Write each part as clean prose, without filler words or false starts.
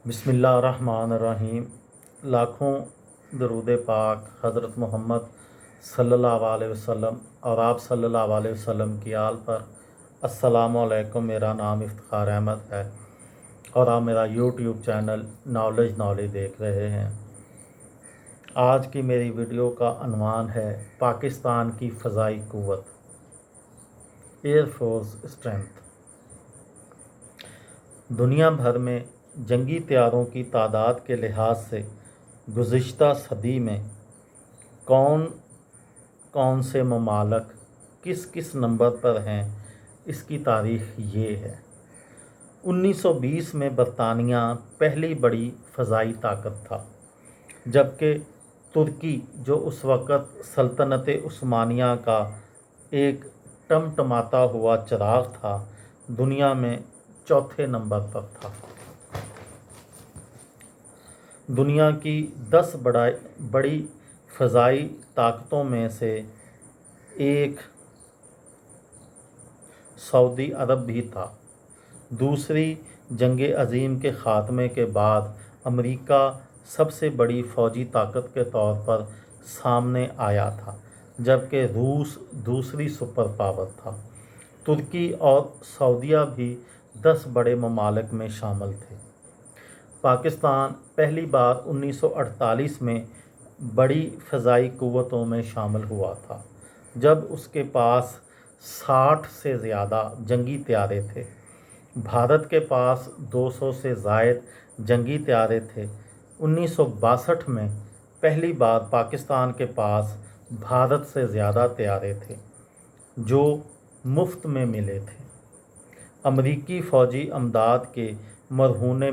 बिस्मिल्लाहिर्रहमानिर्रहीम। लाखों दरूद पाक हज़रत मोहम्मद सल्लल्लाहु अलैहि वसल्लम और आप सल्लल्लाहु अलैहि वसल्लम की आल पर। अस्सलामु अलैकुम। मेरा नाम इफ्तिखार अहमद है और आप मेरा यूट्यूब चैनल नॉलेज देख रहे हैं। आज की मेरी वीडियो का अन्वान है पाकिस्तान की फ़ज़ाई क़ुव्वत, एयरफोर्स स्ट्रेंथ। दुनिया भर में जंगी तैयारों की तादाद के लिहाज से गुज़िश्ता सदी में कौन कौन से ममालक किस किस नंबर पर हैं, इसकी तारीख़ ये है। 1920 में बरतानिया पहली बड़ी फ़ज़ाई ताकत था, जबकि तुर्की जो उस वक़्त सल्तनत उस्मानिया का एक टमटमाता हुआ चिराग था, दुनिया में चौथे नंबर पर था। दुनिया की 10 बड़ी फ़ज़ाई ताकतों में से एक सऊदी अरब भी था। दूसरी जंग अज़ीम के ख़ात्मे के बाद अमेरिका सबसे बड़ी फ़ौजी ताकत के तौर पर सामने आया था, जबकि रूस दूसरी सुपर पावर था। तुर्की और सऊदीया भी 10 बड़े ममालिक में शामिल थे। पाकिस्तान पहली बार 1948 में बड़ी फ़ज़ाई क़ुव्वतों में शामिल हुआ था, जब उसके पास 60 से ज़्यादा जंगी तैयारे थे। भारत के पास 200 से ज़ायद जंगी तैयारे थे। 1962 में पहली बार पाकिस्तान के पास भारत से ज़्यादा तैयारे थे, जो मुफ्त में मिले थे। अमरीकी फ़ौजी इमदाद के मरहून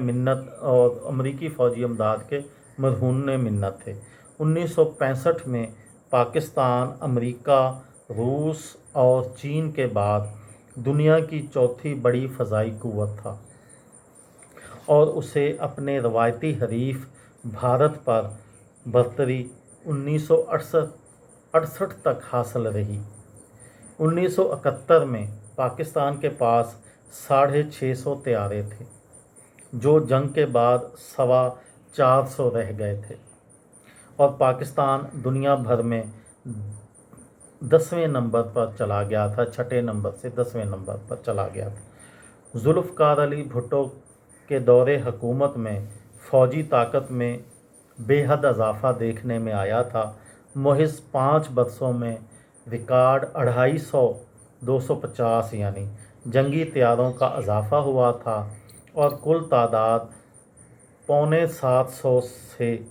मिन्नत थे। 1965 में पाकिस्तान अमेरिका, रूस और चीन के बाद दुनिया की चौथी बड़ी फ़ज़ाई क़ुव्वत था और उसे अपने रवायती हरीफ भारत पर बरतरी 1968 तक हासिल रही। 1971 में पाकिस्तान के पास 650 तैयारे थे, जो जंग के बाद 450 रह गए थे, और पाकिस्तान दुनिया भर में 10वें नंबर पर चला गया था। छठे नंबर से 10वें नंबर पर चला गया था। ज़ुल्फ़िकार अली भुट्टो के दौरे हुकूमत में फ़ौजी ताकत में बेहद इजाफ़ा देखने में आया था। महज़ 5 बरसों में रिकॉर्ड 250 यानी जंगी तैयारों का इजाफ़ा हुआ था और कुल तादाद 750 से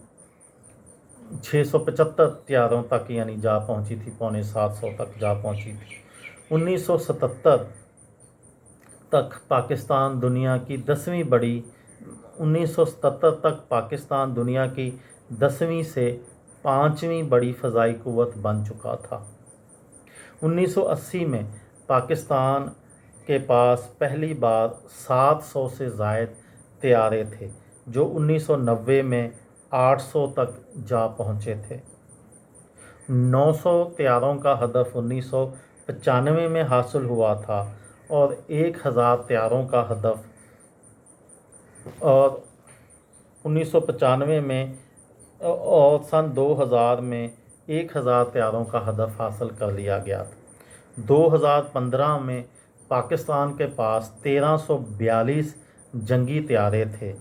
675 तैयारों तक यानी जा पहुंची थी, 750 तक जा पहुंची थी। 1977 तक पाकिस्तान दुनिया की 10वीं से 5वीं बड़ी फ़ज़ाई क़ुव्वत बन चुका था। 1980 में पाकिस्तान के पास पहली बार 700 से ज़ायद तैयारे थे, जो 1990 में 800 तक जा पहुँचे थे। 900 तैयारों का हदफ 1995 में हासिल हुआ था और 1000 तैयारों का हदफ और 1995 में और सन 2000 में 1000 तैयारों का हदफ हासिल कर लिया गया था। 2015 में पाकिस्तान के पास 1342 जंगी तैयारे थे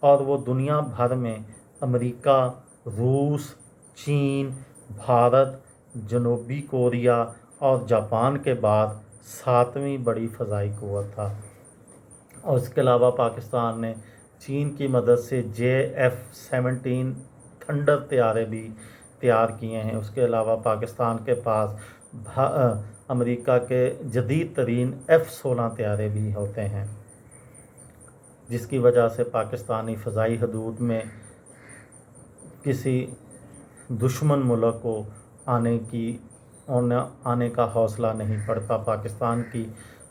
और वो दुनिया भर में अमेरिका, रूस, चीन, भारत, जनूबी कोरिया और जापान के बाद 7वीं बड़ी फ़ज़ाई क़ुव्वत था। और इसके अलावा पाकिस्तान ने चीन की मदद से JF-17 थंडर तैयारे भी तैयार किए हैं। उसके अलावा पाकिस्तान के पास अमेरिका के जदीद तरीन F-16 तैयारे भी होते हैं, जिसकी वजह से पाकिस्तानी फ़ज़ाई हदूद में किसी दुश्मन मुल्क को आने का हौसला नहीं पड़ता। पाकिस्तान की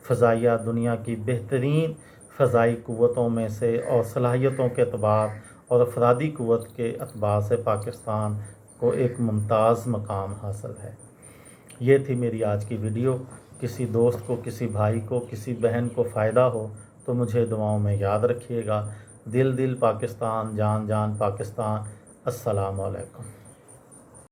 फ़ज़ाइया दुनिया की बेहतरीन फ़ज़ाई क़ुव्वतों में से और सलाहियतों के एतबार और अफरादी क़ुव्वत के एतबार से पाकिस्तान को एक मुमताज़ मकाम हासिल है। ये थी मेरी आज की वीडियो। किसी दोस्त को, किसी भाई को, किसी बहन को फ़ायदा हो तो मुझे दुआओं में याद रखिएगा। دل دل پاکستان، جان جان پاکستان۔ السلام علیکم۔